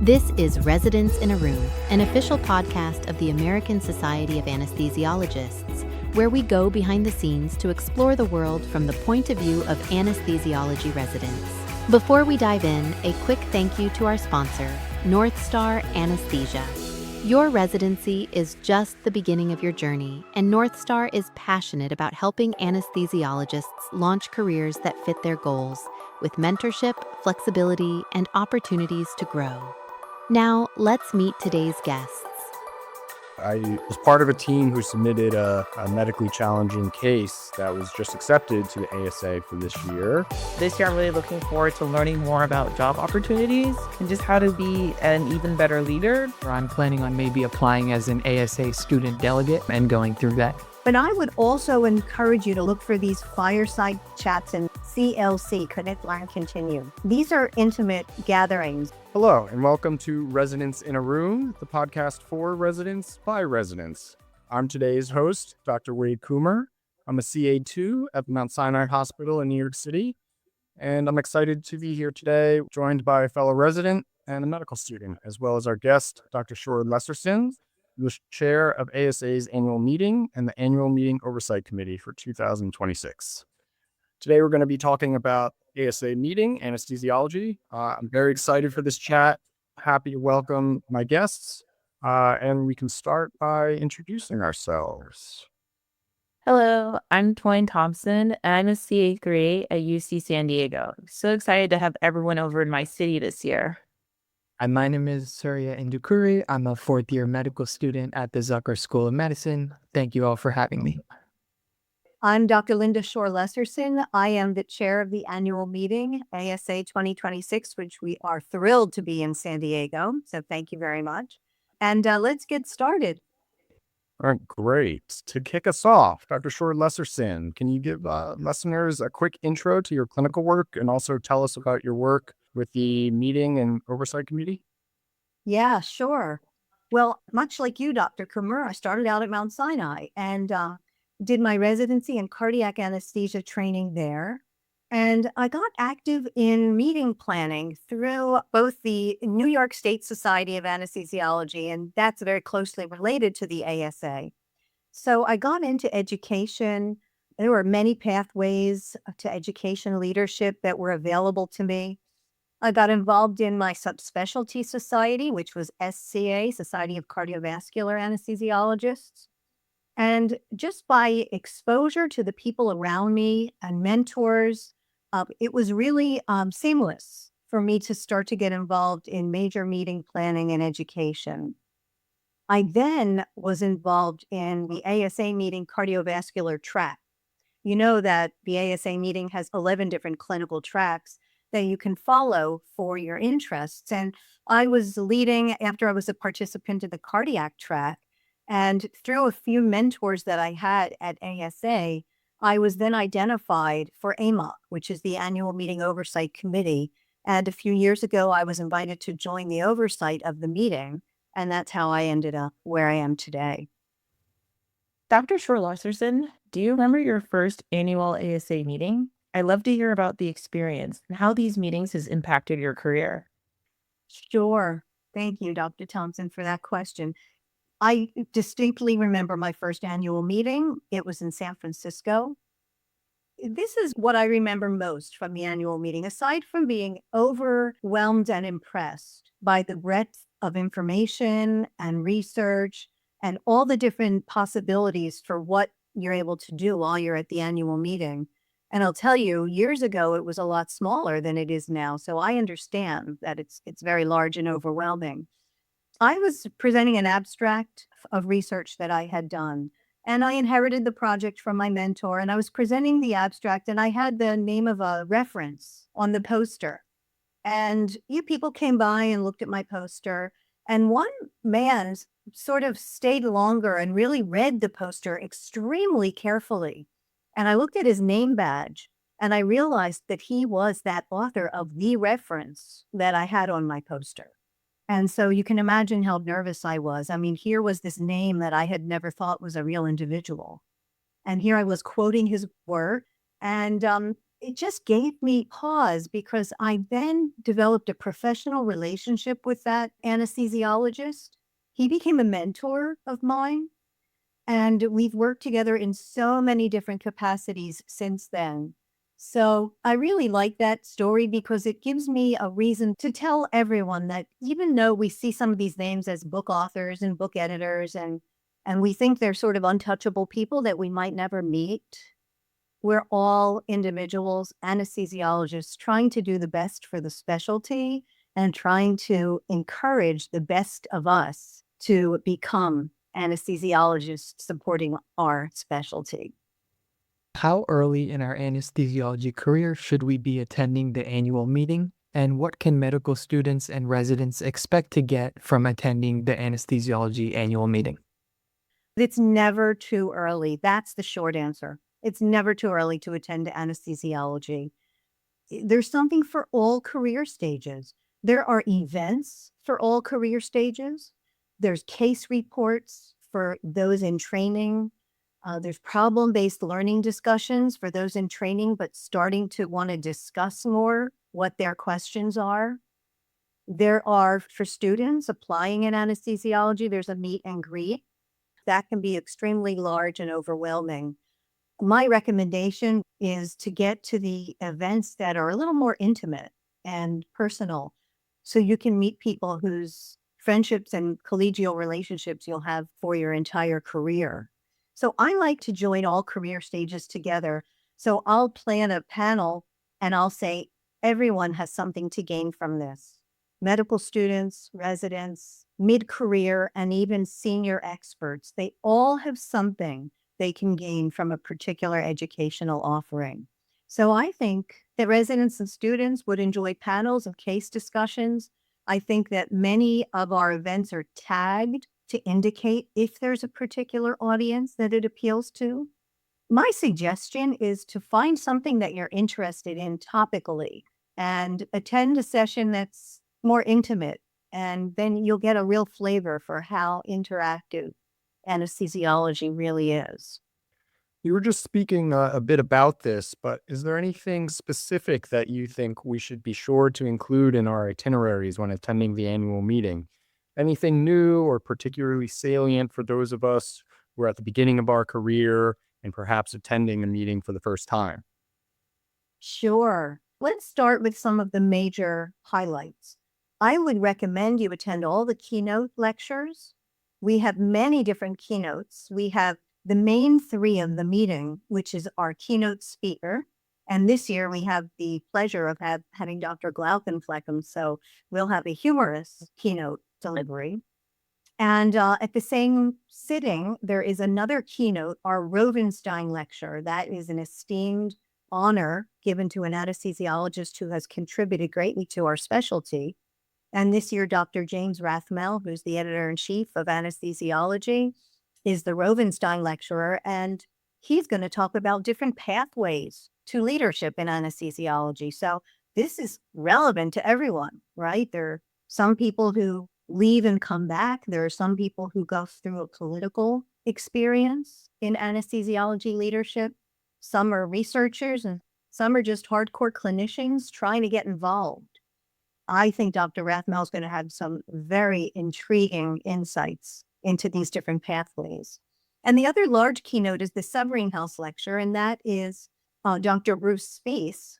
This is Residents in a Room, an official podcast of the American Society of Anesthesiologists, where we go behind the scenes to explore the world from the point of view of anesthesiology residents. Before we dive in, a quick thank you to our sponsor, North Star Anesthesia. Your residency is just the beginning of your journey, and North Star is passionate about helping anesthesiologists launch careers that fit their goals, with mentorship, flexibility, and opportunities to grow. Now, let's meet today's guests. I was part of a team who submitted a medically challenging case that was just accepted to the ASA for this year. This year, I'm really looking forward to learning more about job opportunities and just how to be an even better leader. I'm planning on maybe applying as an ASA student delegate and going through that. But I would also encourage you to look for these fireside chats in CLC, Connect, Learn, Continue. These are intimate gatherings. Hello, and welcome to Residents in a Room, the podcast for residents by residents. I'm today's host, Dr. Wade Coomer. I'm a CA2 at Mount Sinai Hospital in New York City, and I'm excited to be here today, joined by a fellow resident and a medical student, as well as our guest, Dr. Shore Lesserson, who is chair of ASA's annual meeting and the annual meeting oversight committee for 2026. Today, we're going to be talking about ASA meeting, anesthesiology. I'm very excited for this chat. Happy to welcome my guests. And we can start by introducing ourselves. Hello, I'm Toyin Thompson, and I'm a CA3 at UC San Diego. So excited to have everyone over in my city this year. And my name is Surya Indukuri. I'm a fourth-year medical student at the Zucker School of Medicine. Thank you all for having me. I'm Dr. Linda Shore Lesserson. I am the chair of the annual meeting, ASA 2026, which we are thrilled to be in San Diego. So thank you very much. And let's get started. All right, great. To kick us off, Dr. Shore Lesserson, can you give listeners a quick intro to your clinical work and also tell us about your work with the meeting and oversight committee? Yeah, sure. Well, much like you, Dr. Coomer, I started out at Mount Sinai and did my residency in cardiac anesthesia training there. And I got active in meeting planning through both the New York State Society of Anesthesiology, and that's very closely related to the ASA. So I got into education. There were many pathways to education leadership that were available to me. I got involved in my subspecialty society, which was SCA, Society of Cardiovascular Anesthesiologists. And just by exposure to the people around me and mentors, it was really seamless for me to start to get involved in major meeting planning and education. I then was involved in the ASA meeting cardiovascular track. You know that the ASA meeting has 11 different clinical tracks that you can follow for your interests. And I was leading after I was a participant in the cardiac track. And through a few mentors that I had at ASA, I was then identified for AMOC, which is the Annual Meeting Oversight Committee. And a few years ago, I was invited to join the oversight of the meeting. And that's how I ended up where I am today. Dr. Shore Lesserson, do you remember your first annual ASA meeting? I'd love to hear about the experience and how these meetings has impacted your career. Sure. Thank you, Dr. Thompson, for that question. I distinctly remember my first annual meeting. It was in San Francisco. This is what I remember most from the annual meeting, aside from being overwhelmed and impressed by the breadth of information and research and all the different possibilities for what you're able to do while you're at the annual meeting. And I'll tell you, years ago, it was a lot smaller than it is now. So I understand that it's very large and overwhelming. I was presenting an abstract of research that I had done, and I inherited the project from my mentor, and I was presenting the abstract, and I had the name of a reference on the poster. And you people came by and looked at my poster, and one man sort of stayed longer and really read the poster extremely carefully. And I looked at his name badge, and I realized that he was that author of the reference that I had on my poster. And so you can imagine how nervous I was. I mean, here was this name that I had never thought was a real individual. And here I was quoting his work. And it just gave me pause because I then developed a professional relationship with that anesthesiologist. He became a mentor of mine, and we've worked together in so many different capacities since then. So I really like that story because it gives me a reason to tell everyone that even though we see some of these names as book authors and book editors and we think they're sort of untouchable people that we might never meet, we're all individuals, anesthesiologists, trying to do the best for the specialty and trying to encourage the best of us to become anesthesiologists supporting our specialty. How early in our anesthesiology career should we be attending the annual meeting? And what can medical students and residents expect to get from attending the anesthesiology annual meeting? It's never too early. That's the short answer. It's never too early to attend anesthesiology. There's something for all career stages. There are events for all career stages. There's case reports for those in training. There's problem-based learning discussions for those in training, but starting to want to discuss more what their questions are. There are, for students applying in anesthesiology, there's a meet and greet. That can be extremely large and overwhelming. My recommendation is to get to the events that are a little more intimate and personal so you can meet people whose friendships and collegial relationships you'll have for your entire career. So I like to join all career stages together. So I'll plan a panel and I'll say, everyone has something to gain from this. Medical students, residents, mid-career, and even senior experts, they all have something they can gain from a particular educational offering. So I think that residents and students would enjoy panels and case discussions. I think that many of our events are tagged to indicate if there's a particular audience that it appeals to. My suggestion is to find something that you're interested in topically and attend a session that's more intimate, and then you'll get a real flavor for how interactive anesthesiology really is. You were just speaking a bit about this, but is there anything specific that you think we should be sure to include in our itineraries when attending the annual meeting? Anything new or particularly salient for those of us who are at the beginning of our career and perhaps attending a meeting for the first time? Sure. Let's start with some of the major highlights. I would recommend you attend all the keynote lectures. We have many different keynotes. We have the main three of the meeting, which is our keynote speaker. And this year we have the pleasure of having Dr. Glaukenflecken. So we'll have a humorous keynote delivery. And at the same sitting, there is another keynote, our Rovenstein lecture. That is an esteemed honor given to an anesthesiologist who has contributed greatly to our specialty. And this year, Dr. James Rathmel, who's the editor-in-chief of anesthesiology, is the Rovenstein lecturer, and he's going to talk about different pathways to leadership in anesthesiology. So this is relevant to everyone, right? There are some people who leave and come back. There are some people who go through a political experience in anesthesiology leadership. Some are researchers, and some are just hardcore clinicians trying to get involved. I think Dr. Rathmel is going to have some very intriguing insights into these different pathways. And the other large keynote is the Severing-House lecture, and that is Dr. Bruce Spiess.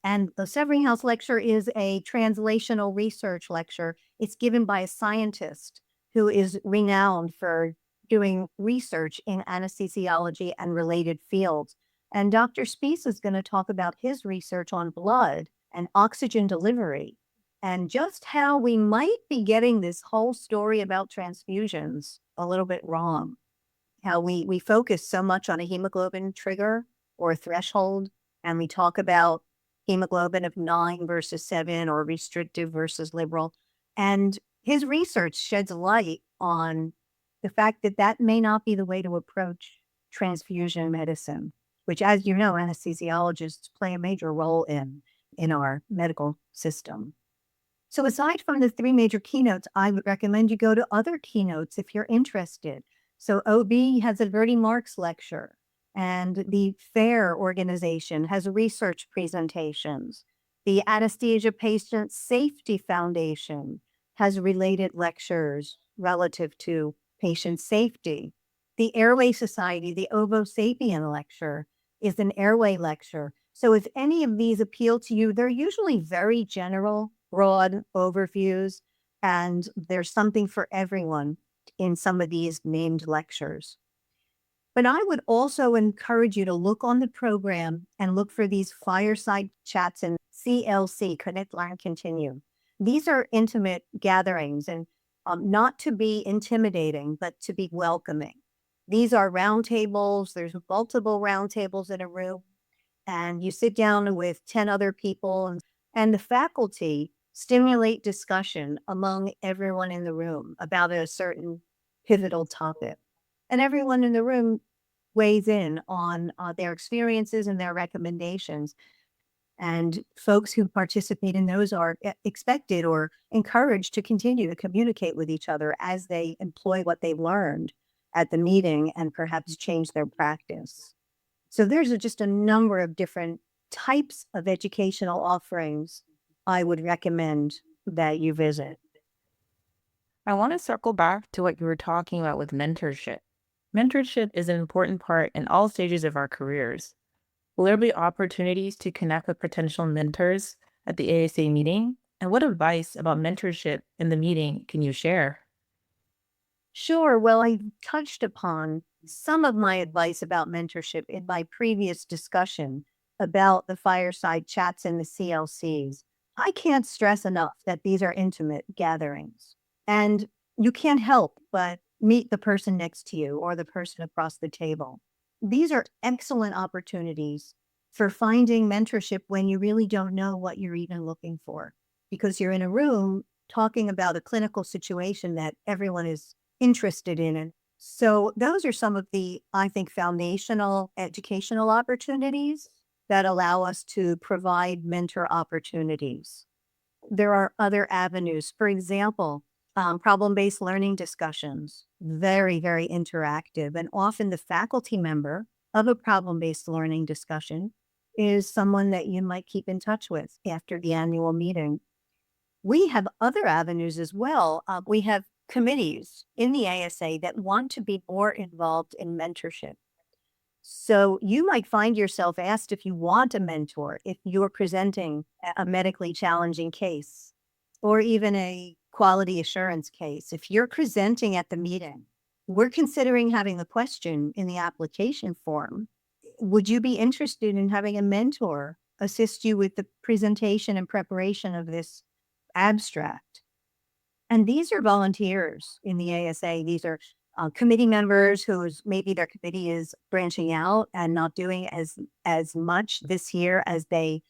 And the Severing-House lecture is a translational research lecture. It's given by a scientist who is renowned for doing research in anesthesiology and related fields. And Dr. Spiess is going to talk about his research on blood and oxygen delivery and just how we might be getting this whole story about transfusions a little bit wrong. How we focus so much on a hemoglobin trigger or a threshold, and we talk about hemoglobin of 9 versus 7 or restrictive versus liberal. And his research sheds light on the fact that that may not be the way to approach transfusion medicine, which, as you know, anesthesiologists play a major role in our medical system. So aside from the three major keynotes, I would recommend you go to other keynotes if you're interested. So OB has a Verdi Marx lecture. And the FAIR organization has research presentations. The Anesthesia Patient Safety Foundation has related lectures relative to patient safety. The Airway Society, the Ovo Sapien lecture, is an airway lecture. So if any of these appeal to you, they're usually very general, broad overviews, and there's something for everyone in some of these named lectures. But I would also encourage you to look on the program and look for these fireside chats and CLC, Connect, Learn, Continue. These are intimate gatherings and not to be intimidating, but to be welcoming. These are roundtables. There's multiple roundtables in a room, and you sit down with 10 other people, and the faculty stimulate discussion among everyone in the room about a certain pivotal topic. And everyone in the room weighs in on their experiences and their recommendations. And folks who participate in those are expected or encouraged to continue to communicate with each other as they employ what they've learned at the meeting and perhaps change their practice. So there's just a number of different types of educational offerings I would recommend that you visit. I want to circle back to what you were talking about with mentorship. Mentorship is an important part in all stages of our careers. Will there be opportunities to connect with potential mentors at the ASA meeting? And what advice about mentorship in the meeting can you share? Sure. Well, I touched upon some of my advice about mentorship in my previous discussion about the fireside chats and the CLCs. I can't stress enough that these are intimate gatherings, and you can't help but meet the person next to you or the person across the table. These are excellent opportunities for finding mentorship when you really don't know what you're even looking for, because you're in a room talking about a clinical situation that everyone is interested in. And so those are some of the, I think, foundational educational opportunities that allow us to provide mentor opportunities. There are other avenues. For example, problem-based learning discussions, very, very interactive. And often the faculty member of a problem-based learning discussion is someone that you might keep in touch with after the annual meeting. We have other avenues as well. We have committees in the ASA that want to be more involved in mentorship. So you might find yourself asked if you want a mentor, if you're presenting a medically challenging case, or even a quality assurance case. If you're presenting at the meeting, we're considering having a question in the application form. Would you be interested in having a mentor assist you with the presentation and preparation of this abstract? And these are volunteers in the ASA. These are committee members whose maybe their committee is branching out and not doing as much this year as they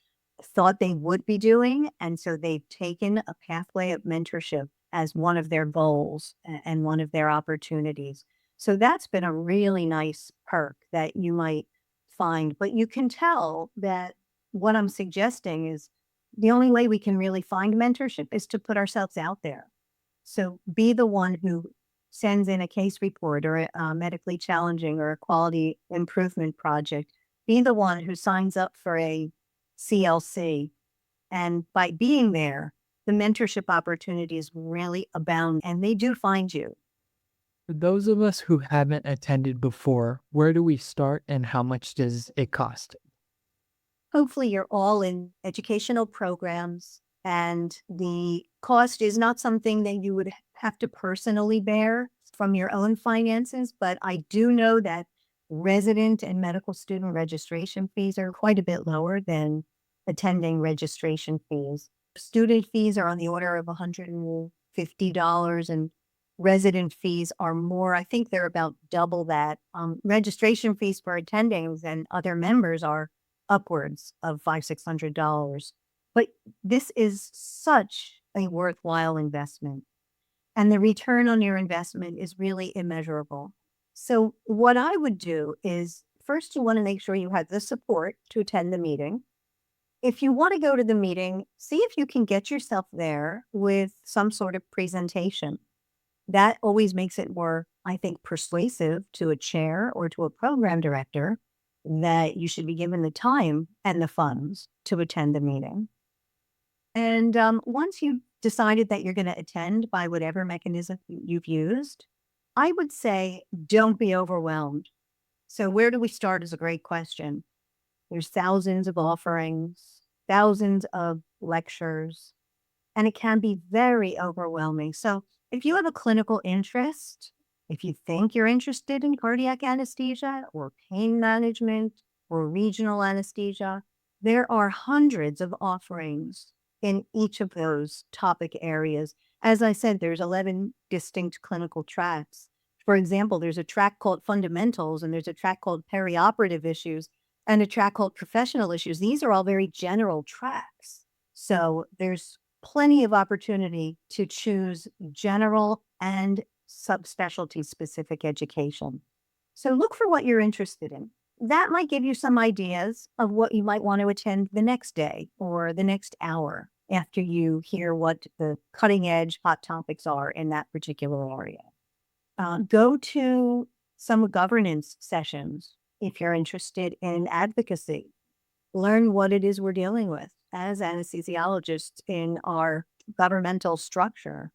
thought they would be doing. And so they've taken a pathway of mentorship as one of their goals and one of their opportunities. So that's been a really nice perk that you might find. But you can tell that what I'm suggesting is the only way we can really find mentorship is to put ourselves out there. So be the one who sends in a case report or a medically challenging or a quality improvement project. Be the one who signs up for a CLC. And by being there, the mentorship opportunities really abound, and they do find you. For those of us who haven't attended before, where do we start and how much does it cost? Hopefully you're all in educational programs, and the cost is not something that you would have to personally bear from your own finances. But I do know that resident and medical student registration fees are quite a bit lower than attending registration fees. Student fees are on the order of $150, and resident fees are more. I think they're about double that. Registration fees for attendings and other members are upwards of $500-600. But this is such a worthwhile investment, and the return on your investment is really immeasurable. So what I would do is, first, you want to make sure you have the support to attend the meeting. If you want to go to the meeting, see if you can get yourself there with some sort of presentation. That always makes it more, I think, persuasive to a chair or to a program director that you should be given the time and the funds to attend the meeting. And once you've decided that you're going to attend by whatever mechanism you've used, I would say don't be overwhelmed. So where do we start is a great question. There's thousands of offerings, thousands of lectures, and it can be very overwhelming. So if you have a clinical interest, if you think you're interested in cardiac anesthesia or pain management or regional anesthesia, there are hundreds of offerings in each of those topic areas. As I said, there's 11 distinct clinical tracks. For example, there's a track called fundamentals, and there's a track called perioperative issues, and a track called professional issues. These are all very general tracks. So there's plenty of opportunity to choose general and subspecialty specific education. So look for what you're interested in. That might give you some ideas of what you might want to attend the next day or the next hour after you hear what the cutting edge hot topics are in that particular area. Go to some governance sessions if you're interested in advocacy. Learn what it is we're dealing with as anesthesiologists in our governmental structure.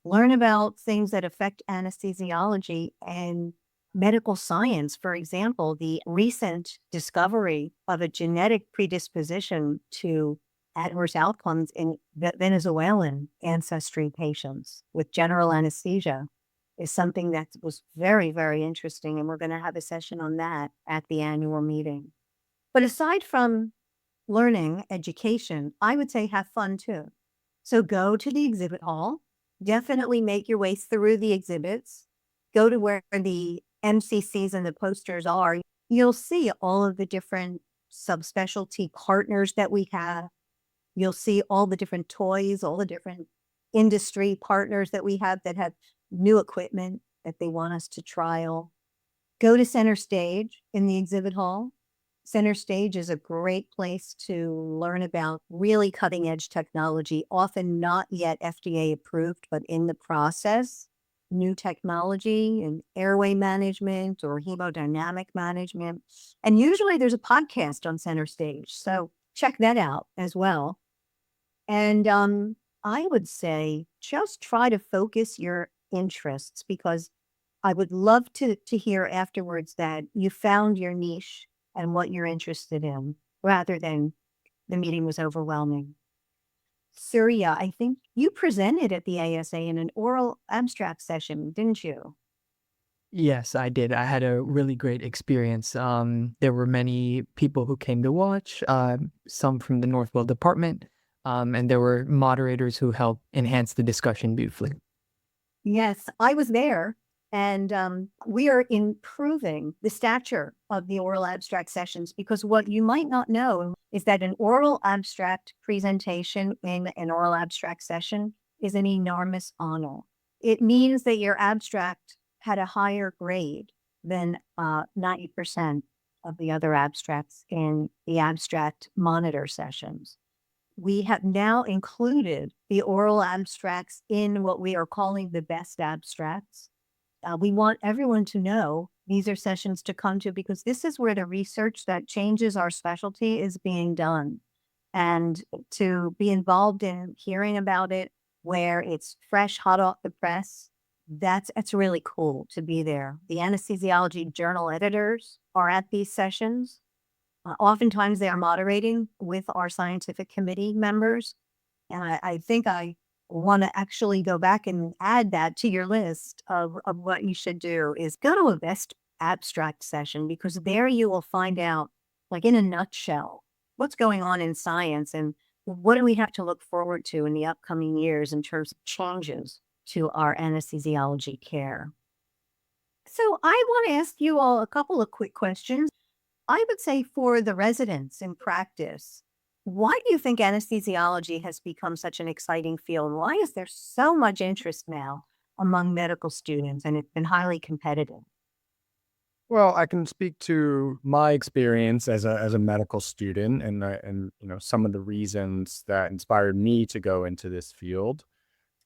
Learn about things that affect anesthesiology and medical science. For example, the recent discovery of a genetic predisposition to adverse outcomes in Venezuelan ancestry patients with general anesthesia is something that was very, very interesting. And we're going to have a session on that at the annual meeting. But aside from learning, education, I would say have fun too. So go to the exhibit hall, definitely make your way through the exhibits, go to where the MCCs and the posters are. You'll see all of the different subspecialty partners that we have. You'll see all the different toys, all the different industry partners that we have that have new equipment that they want us to trial. Go to Center Stage in the exhibit hall. Center Stage is a great place to learn about really cutting edge technology, often not yet FDA approved, but in the process. New technology in airway management or hemodynamic management. And usually there's a podcast on Center Stage. So check that out as well. And I would say just try to focus your interests, because I would love to hear afterwards that you found your niche and what you're interested in, rather than the meeting was overwhelming. Surya, I think you presented at the ASA in an oral abstract session, didn't you? Yes, I did. I had a really great experience. There were many people who came to watch, some from the Northwell department, and there were moderators who helped enhance the discussion beautifully. Yes, I was there, and we are improving the stature of the oral abstract sessions, because what you might not know is that an oral abstract presentation in an oral abstract session is an enormous honor. It means that your abstract had a higher grade than 90% of the other abstracts in the abstract monitor sessions. We have now included the oral abstracts in what we are calling the best abstracts. We want everyone to know these are sessions to come to, because this is where the research that changes our specialty is being done. And to be involved in hearing about it where it's fresh, hot off the press, that's really cool to be there. The anesthesiology journal editors are at these sessions. Oftentimes they are moderating with our scientific committee members. And I think I want to actually go back and add that to your list of what you should do is go to a best abstract session, because there you will find out, like in a nutshell, what's going on in science and what do we have to look forward to in the upcoming years in terms of changes to our anesthesiology care. So I want to ask you all a couple of quick questions. I would say for the residents in practice, why do you think anesthesiology has become such an exciting field? Why is there so much interest now among medical students, and it's been highly competitive? Well, I can speak to my experience as a medical student, and some of the reasons that inspired me to go into this field.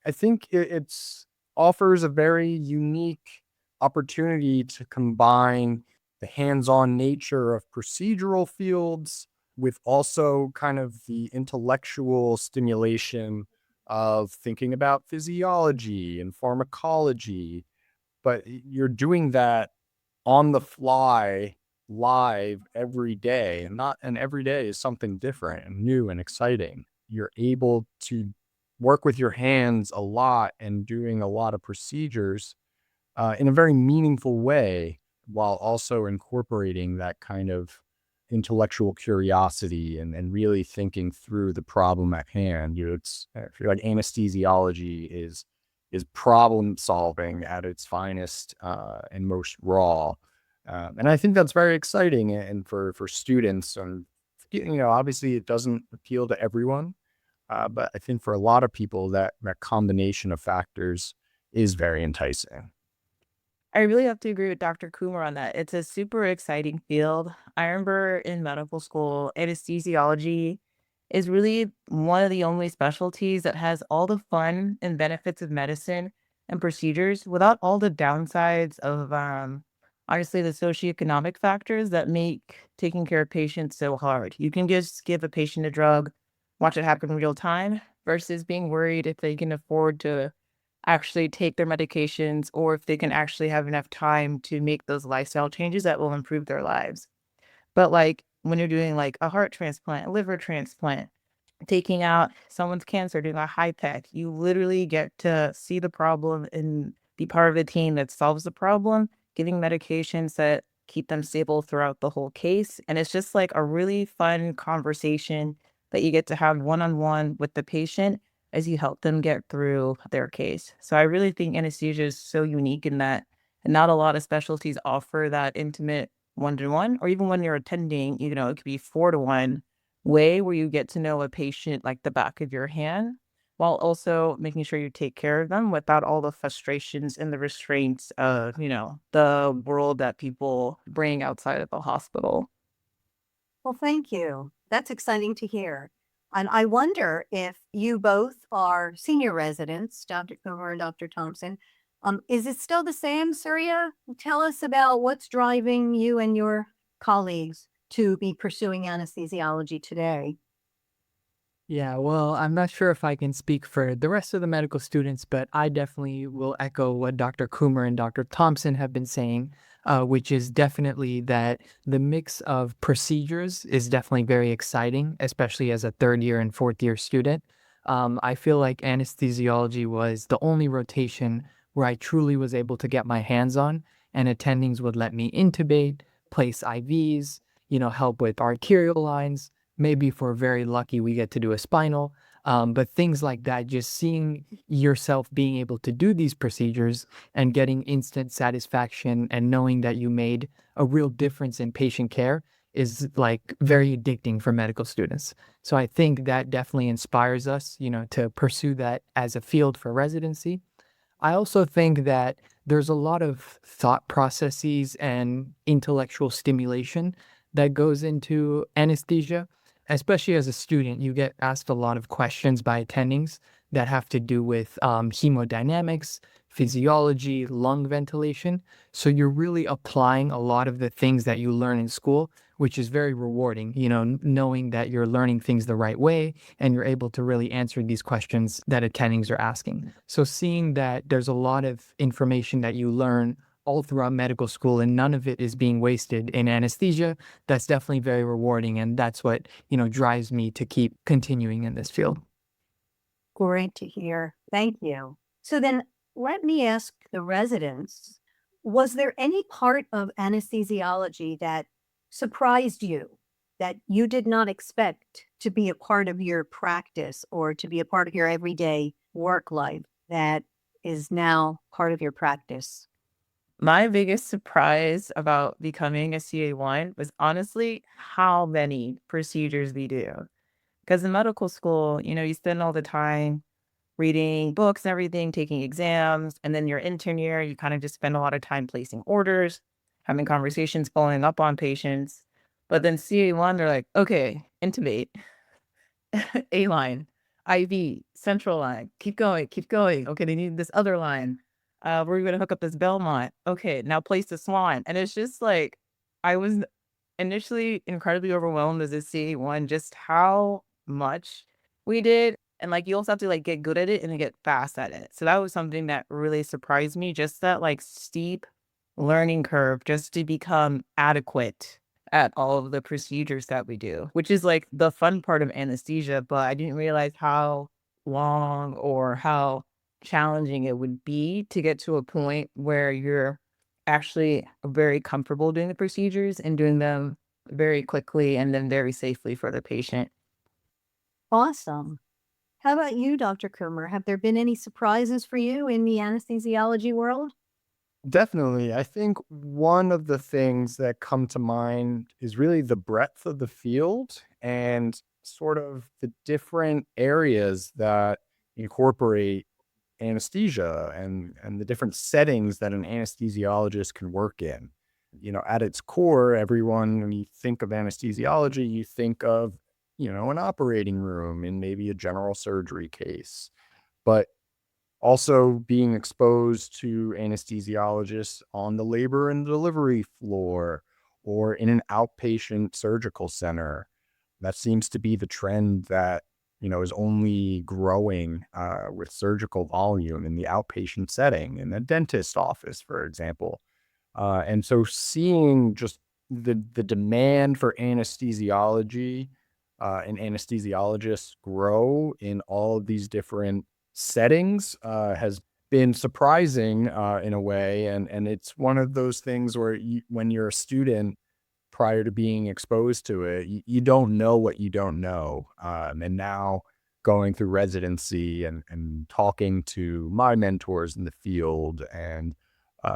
I think it's offers a very unique opportunity to combine the hands-on nature of procedural fields with also kind of the intellectual stimulation of thinking about physiology and pharmacology. But you're doing that on the fly, live every day, and every day is something different and new and exciting. You're able to work with your hands a lot and doing a lot of procedures in a very meaningful way, while also incorporating that kind of intellectual curiosity and really thinking through the problem at hand. I feel like anesthesiology is problem solving at its finest and most raw. And I think that's very exciting, and for students, and obviously it doesn't appeal to everyone, but I think for a lot of people that combination of factors is very enticing. I really have to agree with Dr. Kumar on that. It's a super exciting field. I remember in medical school, anesthesiology is really one of the only specialties that has all the fun and benefits of medicine and procedures without all the downsides of, honestly, the socioeconomic factors that make taking care of patients so hard. You can just give a patient a drug, watch it happen in real time, versus being worried if they can afford to actually take their medications or if they can actually have enough time to make those lifestyle changes that will improve their lives. But like when you're doing like a heart transplant, a liver transplant, taking out someone's cancer, doing a high tech, you literally get to see the problem and be part of the team that solves the problem, giving medications that keep them stable throughout the whole case. And it's just like a really fun conversation that you get to have one on one with the patient as you help them get through their case. So I really think anesthesia is so unique in that, and not a lot of specialties offer that intimate one to one, or even when you're attending, it could be 4-to-1 way where you get to know a patient like the back of your hand, while also making sure you take care of them without all the frustrations and the restraints of, the world that people bring outside of the hospital. Well, thank you. That's exciting to hear. And I wonder if you both are senior residents, Dr. Coomer and Dr. Thompson. Is it still the same, Surya? Tell us about what's driving you and your colleagues to be pursuing anesthesiology today. Yeah, well, I'm not sure if I can speak for the rest of the medical students, but I definitely will echo what Dr. Coomer and Dr. Thompson have been saying, which is definitely that the mix of procedures is definitely very exciting, especially as a third year and fourth year student. I feel like anesthesiology was the only rotation where I truly was able to get my hands on, and attendings would let me intubate, place IVs, help with arterial lines. Maybe if we're very lucky, we get to do a spinal. But things like that, just seeing yourself being able to do these procedures and getting instant satisfaction and knowing that you made a real difference in patient care is like very addicting for medical students. So I think that definitely inspires us, to pursue that as a field for residency. I also think that there's a lot of thought processes and intellectual stimulation that goes into anesthesia. Especially as a student, you get asked a lot of questions by attendings that have to do with hemodynamics, physiology, lung ventilation. So you're really applying a lot of the things that you learn in school, which is very rewarding, knowing that you're learning things the right way and you're able to really answer these questions that attendings are asking. So seeing that there's a lot of information that you learn all throughout medical school and none of it is being wasted in anesthesia, that's definitely very rewarding. And that's what, drives me to keep continuing in this field. Great to hear. Thank you. So then let me ask the residents, was there any part of anesthesiology that surprised you, that you did not expect to be a part of your practice or to be a part of your everyday work life that is now part of your practice? My biggest surprise about becoming a CA1 was honestly how many procedures we do. Because in medical school, you spend all the time reading books and everything, taking exams, and then your intern year, you kind of just spend a lot of time placing orders, having conversations, following up on patients. But then CA1, they're like, okay, intubate, A line, IV, central line, keep going, keep going. Okay, they need this other line. We're going to hook up this Belmont. Okay, now place the Swan. And it's just like, I was initially incredibly overwhelmed as a CA1, just how much we did. And like you also have to like get good at it and get fast at it. So that was something that really surprised me, just that like steep learning curve just to become adequate at all of the procedures that we do, which is like the fun part of anesthesia, but I didn't realize how long or how challenging it would be to get to a point where you're actually very comfortable doing the procedures and doing them very quickly and then very safely for the patient. Awesome. How about you, Dr. Kummer? Have there been any surprises for you in the anesthesiology world? Definitely. I think one of the things that come to mind is really the breadth of the field and sort of the different areas that incorporate anesthesia and the different settings that an anesthesiologist can work in. At its core, everyone, when you think of anesthesiology, you think of, an operating room in maybe a general surgery case. But also being exposed to anesthesiologists on the labor and delivery floor or in an outpatient surgical center. That seems to be the trend that, is only growing with surgical volume in the outpatient setting, in the dentist office, for example. And so seeing just the demand for anesthesiology and anesthesiologists grow in all of these different settings has been surprising in a way. And it's one of those things where when you're a student, prior to being exposed to it, you don't know what you don't know. And now going through residency and talking to my mentors in the field and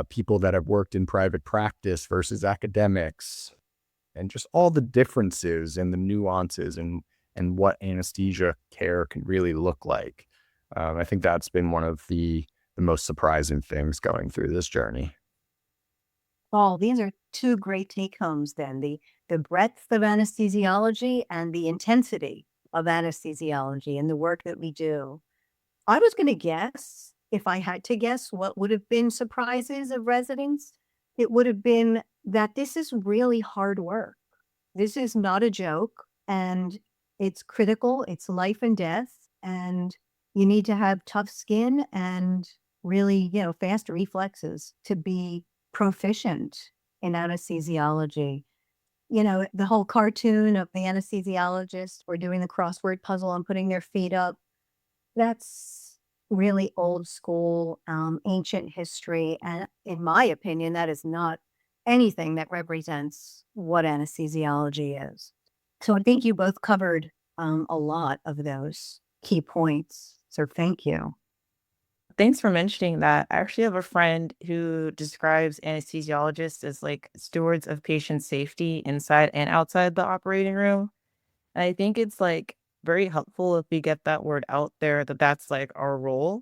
people that have worked in private practice versus academics, and just all the differences and the nuances and what anesthesia care can really look like. I think that's been one of the most surprising things going through this journey. Oh, these are two great take homes then, the breadth of anesthesiology and the intensity of anesthesiology and the work that we do. I was going to guess, if I had to guess what would have been surprises of residents, it would have been that this is really hard work. This is not a joke, and it's critical. It's life and death, and you need to have tough skin and really, fast reflexes to be proficient in anesthesiology. The whole cartoon of the anesthesiologist or doing the crossword puzzle and putting their feet up, that's really old school, ancient history. And in my opinion, that is not anything that represents what anesthesiology is. So I think you both covered a lot of those key points. So thank you. Thanks for mentioning that. I actually have a friend who describes anesthesiologists as like stewards of patient safety inside and outside the operating room. And I think it's like very helpful if we get that word out there that that's like our role.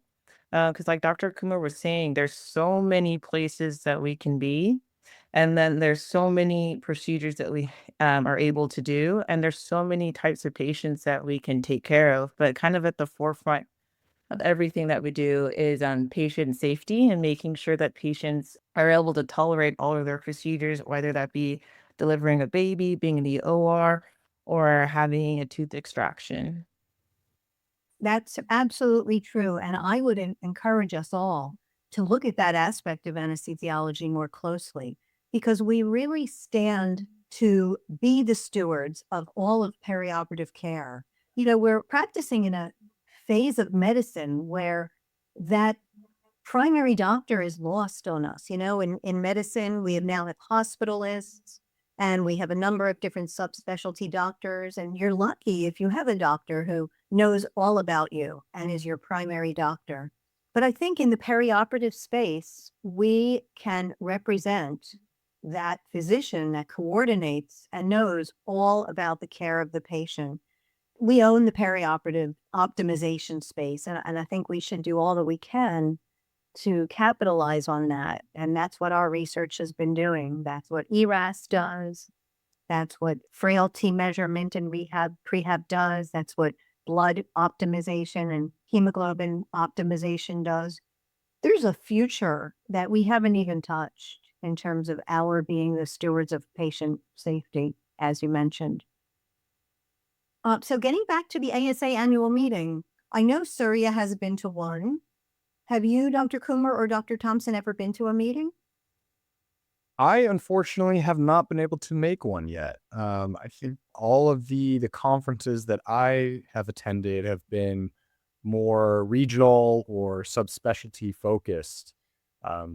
Because like Dr. Kumar was saying, there's so many places that we can be. And then there's so many procedures that we are able to do. And there's so many types of patients that we can take care of. But kind of at the forefront of everything that we do is on patient safety and making sure that patients are able to tolerate all of their procedures, whether that be delivering a baby, being in the OR, or having a tooth extraction. That's absolutely true. And I would encourage us all to look at that aspect of anesthesiology more closely because we really stand to be the stewards of all of perioperative care. We're practicing in a phase of medicine where that primary doctor is lost on us. In medicine, we have now have hospitalists and we have a number of different subspecialty doctors. And you're lucky if you have a doctor who knows all about you and is your primary doctor. But I think in the perioperative space, we can represent that physician that coordinates and knows all about the care of the patient. We own the perioperative optimization space, and I think we should do all that we can to capitalize on that. And that's what our research has been doing. That's what ERAS does. That's what frailty measurement and prehab does. That's what blood optimization and hemoglobin optimization does. There's a future that we haven't even touched. in terms of our being the stewards of patient safety, as you mentioned. So getting back to the ASA annual meeting, I know Surya has been to one. Have you, Dr. Kumar or Dr. Thompson, ever been to a meeting? I unfortunately have not been able to make one yet. I think all of the conferences that I have attended have been more regional or subspecialty focused.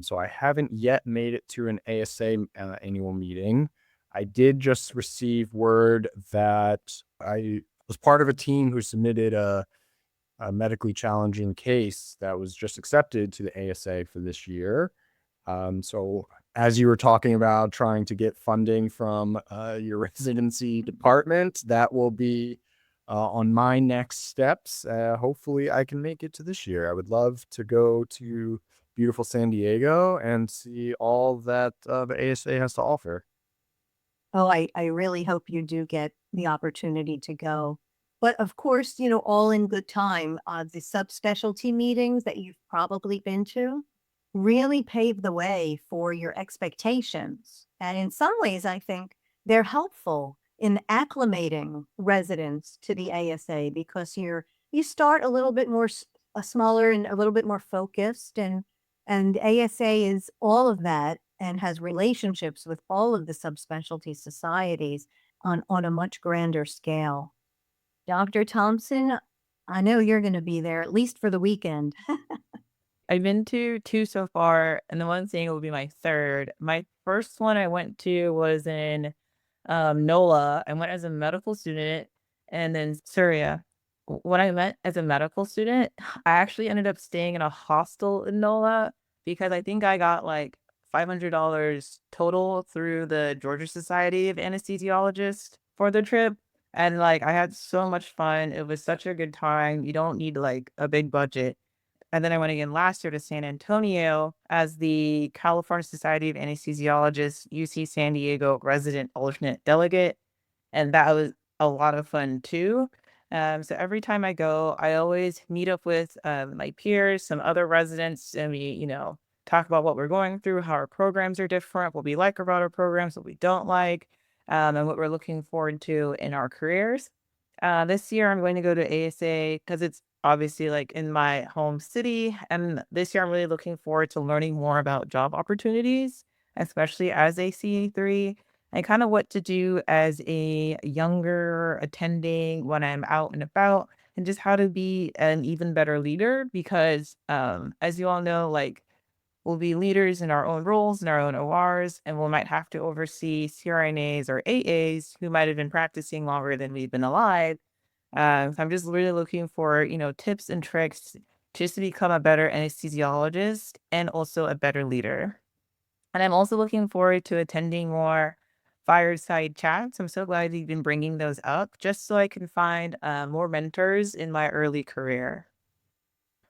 So I haven't yet made it to an ASA annual meeting. I did just receive word that I was part of a team who submitted a medically challenging case that was just accepted to the ASA for this year. So as you were talking about trying to get funding from your residency department, that will be on my next steps. Hopefully I can make it to this year. I would love to go to beautiful San Diego and see all that the ASA has to offer. Oh, I really hope you do get the opportunity to go. But of course, all in good time, the subspecialty meetings that you've probably been to really pave the way for your expectations. And in some ways, I think they're helpful in acclimating residents to the ASA because you start a little bit more smaller and a little bit more focused, and ASA is all of that and has relationships with all of the subspecialty societies on a much grander scale. Dr. Thompson, I know you're going to be there at least for the weekend. I've been to two so far, and the one saying it will be my third. My first one I went to was in NOLA. I went as a medical student, and then Surya. When I went as a medical student, I actually ended up staying in a hostel in NOLA because I think I got like $500 total through the Georgia Society of Anesthesiologists for the trip. And like I had so much fun. It was such a good time. You don't need like a big budget. And then I went again last year to San Antonio as the California Society of Anesthesiologists UC San Diego resident alternate delegate. And that was a lot of fun too. So every time I go, I always meet up with my peers, some other residents, and we talk about what we're going through, how our programs are different, what we like about our programs, what we don't like, and what we're looking forward to in our careers. This year, I'm going to go to ASA because it's obviously like in my home city. And this year, I'm really looking forward to learning more about job opportunities, especially as a CA3 and kind of what to do as a younger attending when I'm out and about and just how to be an even better leader because as you all know, like we'll be leaders in our own roles, in our own ORs, and we might have to oversee CRNAs or AAs who might have been practicing longer than we've been alive. So I'm just really looking for, tips and tricks just to become a better anesthesiologist and also a better leader. And I'm also looking forward to attending more fireside chats. I'm so glad you've been bringing those up just so I can find more mentors in my early career.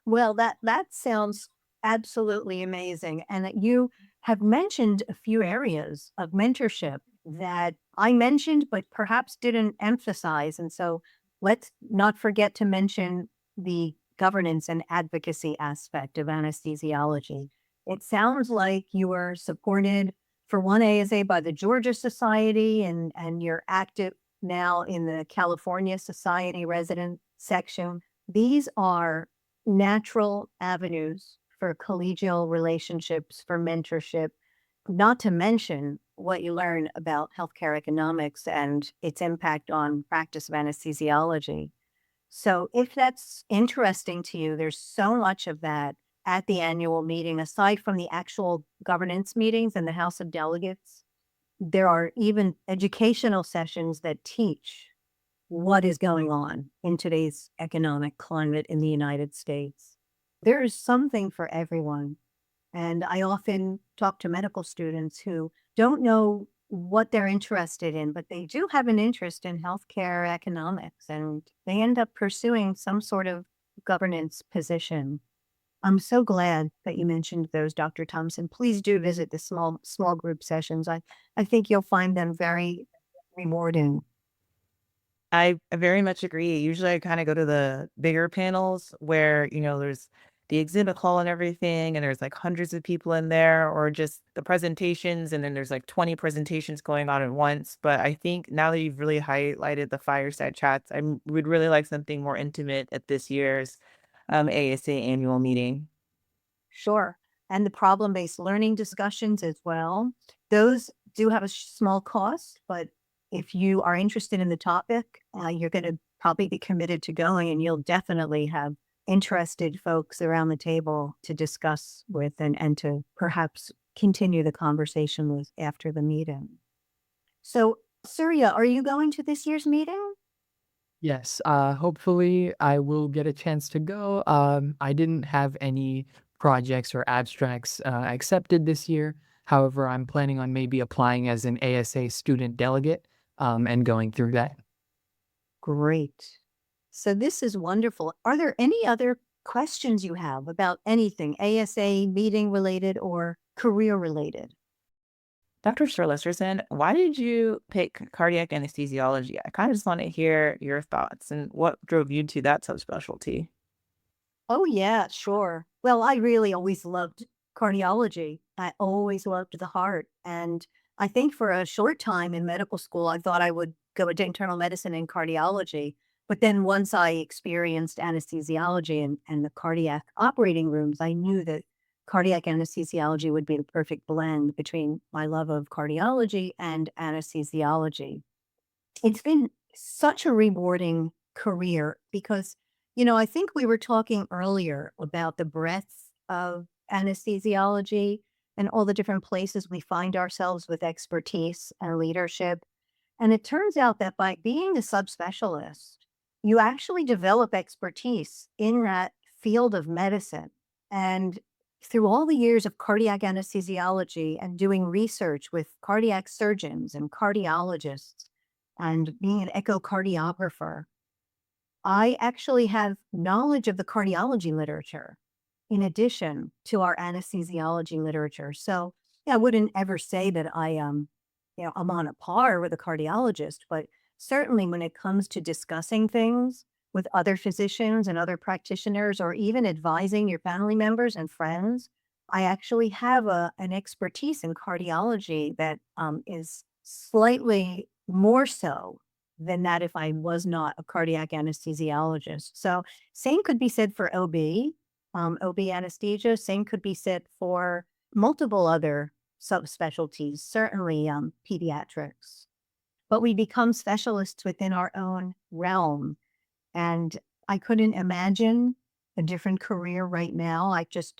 Well, that sounds absolutely amazing. And that you have mentioned a few areas of mentorship that I mentioned, but perhaps didn't emphasize. And so let's not forget to mention the governance and advocacy aspect of anesthesiology. It sounds like you are supported for one ASA by the Georgia Society, and you're active now in the California Society resident section. These are natural avenues for collegial relationships, for mentorship, not to mention what you learn about healthcare economics and its impact on practice of anesthesiology. So if that's interesting to you, there's so much of that at the annual meeting, aside from the actual governance meetings and the House of Delegates. There are even educational sessions that teach what is going on in today's economic climate in the United States. There is something for everyone. And I often talk to medical students who don't know what they're interested in, but they do have an interest in healthcare economics, and they end up pursuing some sort of governance position. I'm so glad that you mentioned those, Dr. Thompson. Please do visit the small group sessions. I think you'll find them very rewarding. I very much agree. Usually I kind of go to the bigger panels where, there's the exhibit hall and everything, and there's like hundreds of people in there, or just the presentations, and then there's like 20 presentations going on at once. But I think now that you've really highlighted the fireside chats, I would really like something more intimate at this year's ASA annual meeting. Sure. And the problem-based learning discussions as well. Those do have a small cost, but if you are interested in the topic, you're going to probably be committed to going, and you'll definitely have interested folks around the table to discuss with and to perhaps continue the conversation with after the meeting. So, Surya, are you going to this year's meeting? Yes, hopefully I will get a chance to go. I didn't have any projects or abstracts accepted this year. However, I'm planning on maybe applying as an ASA student delegate and going through that. Great. So this is wonderful. Are there any other questions you have about anything ASA meeting related or career related? Dr. Sherlisterson, why did you pick cardiac anesthesiology? I kind of just want to hear your thoughts and what drove you to that subspecialty. Oh, yeah, sure. Well, I really always loved cardiology. I always loved the heart. And I think for a short time in medical school, I thought I would go into internal medicine and cardiology. But then once I experienced anesthesiology and the cardiac operating rooms, I knew that cardiac anesthesiology would be the perfect blend between my love of cardiology and anesthesiology. It's been such a rewarding career because, I think we were talking earlier about the breadth of anesthesiology and all the different places we find ourselves with expertise and leadership. And it turns out that by being a subspecialist, you actually develop expertise in that field of medicine. And through all the years of cardiac anesthesiology and doing research with cardiac surgeons and cardiologists and being an echocardiographer, I actually have knowledge of the cardiology literature in addition to our anesthesiology literature. So yeah, I wouldn't ever say that I'm on a par with a cardiologist, but certainly when it comes to discussing things with other physicians and other practitioners, or even advising your family members and friends, I actually have an expertise in cardiology that is slightly more so than that if I was not a cardiac anesthesiologist. So same could be said for OB anesthesia. Same could be said for multiple other subspecialties, certainly pediatrics. But we become specialists within our own realm. And I couldn't imagine a different career right now.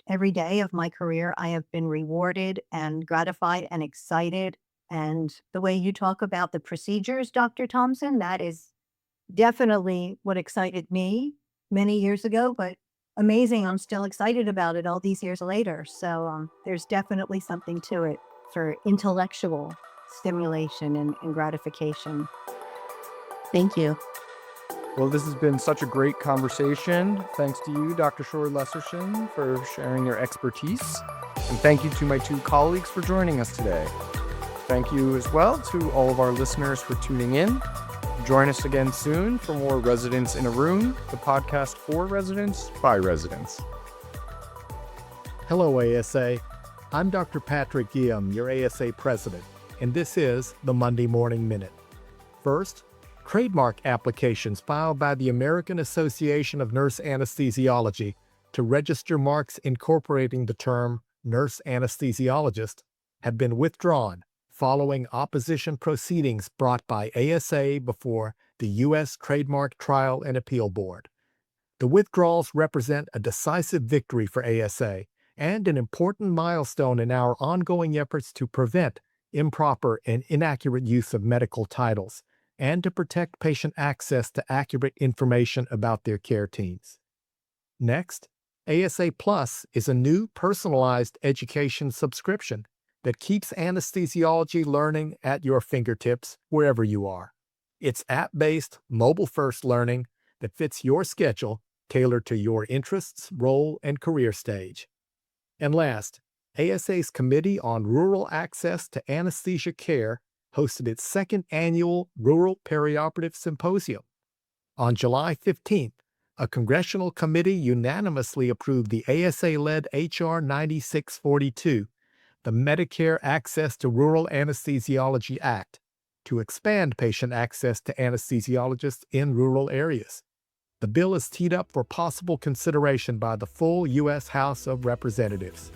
Every day of my career, I have been rewarded and gratified and excited. And the way you talk about the procedures, Dr. Thompson, that is definitely what excited me many years ago, but amazing. I'm still excited about it all these years later. So there's definitely something to it for intellectual stimulation and gratification. Thank you. Well, this has been such a great conversation. Thanks to you, Dr. Shore-Lesserson, for sharing your expertise. And thank you to my two colleagues for joining us today. Thank you as well to all of our listeners for tuning in. Join us again soon for more Residents in a Room, the podcast for residents by residents. Hello, ASA. I'm Dr. Patrick Guillaume, your ASA president, and this is the Monday Morning Minute. First, trademark applications filed by the American Association of Nurse Anesthesiology to register marks incorporating the term nurse anesthesiologist have been withdrawn following opposition proceedings brought by ASA before the U.S. Trademark Trial and Appeal Board. The withdrawals represent a decisive victory for ASA and an important milestone in our ongoing efforts to prevent improper and inaccurate use of medical titles and to protect patient access to accurate information about their care teams. Next, ASA Plus is a new personalized education subscription that keeps anesthesiology learning at your fingertips wherever you are. It's app-based, mobile-first learning that fits your schedule, tailored to your interests, role, and career stage. And last, ASA's Committee on Rural Access to Anesthesia Care hosted its second annual Rural Perioperative Symposium. On July 15th, a congressional committee unanimously approved the ASA-led H.R. 9642, the Medicare Access to Rural Anesthesiology Act, to expand patient access to anesthesiologists in rural areas. The bill is teed up for possible consideration by the full U.S. House of Representatives.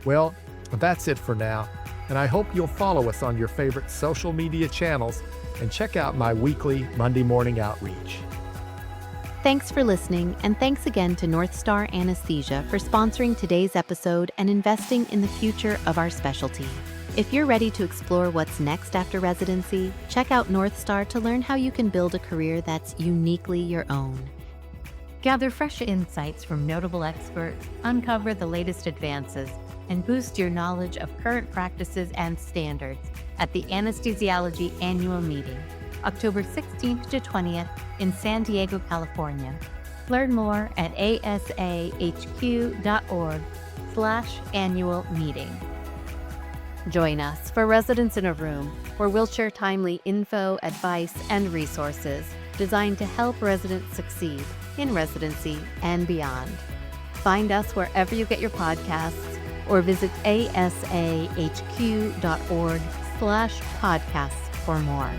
Well, that's it for now, and I hope you'll follow us on your favorite social media channels and check out my weekly Monday morning outreach. Thanks for listening, and thanks again to North Star Anesthesia for sponsoring today's episode and investing in the future of our specialty. If you're ready to explore what's next after residency, check out North Star to learn how you can build a career that's uniquely your own. Gather fresh insights from notable experts, uncover the latest advances, and boost your knowledge of current practices and standards at the Anesthesiology Annual Meeting, October 16th to 20th in San Diego, California. Learn more at asahq.org/annual meeting. Join us for Residents in a Room, where we'll share timely info, advice, and resources designed to help residents succeed in residency and beyond. Find us wherever you get your podcasts or visit asahq.org/podcasts for more.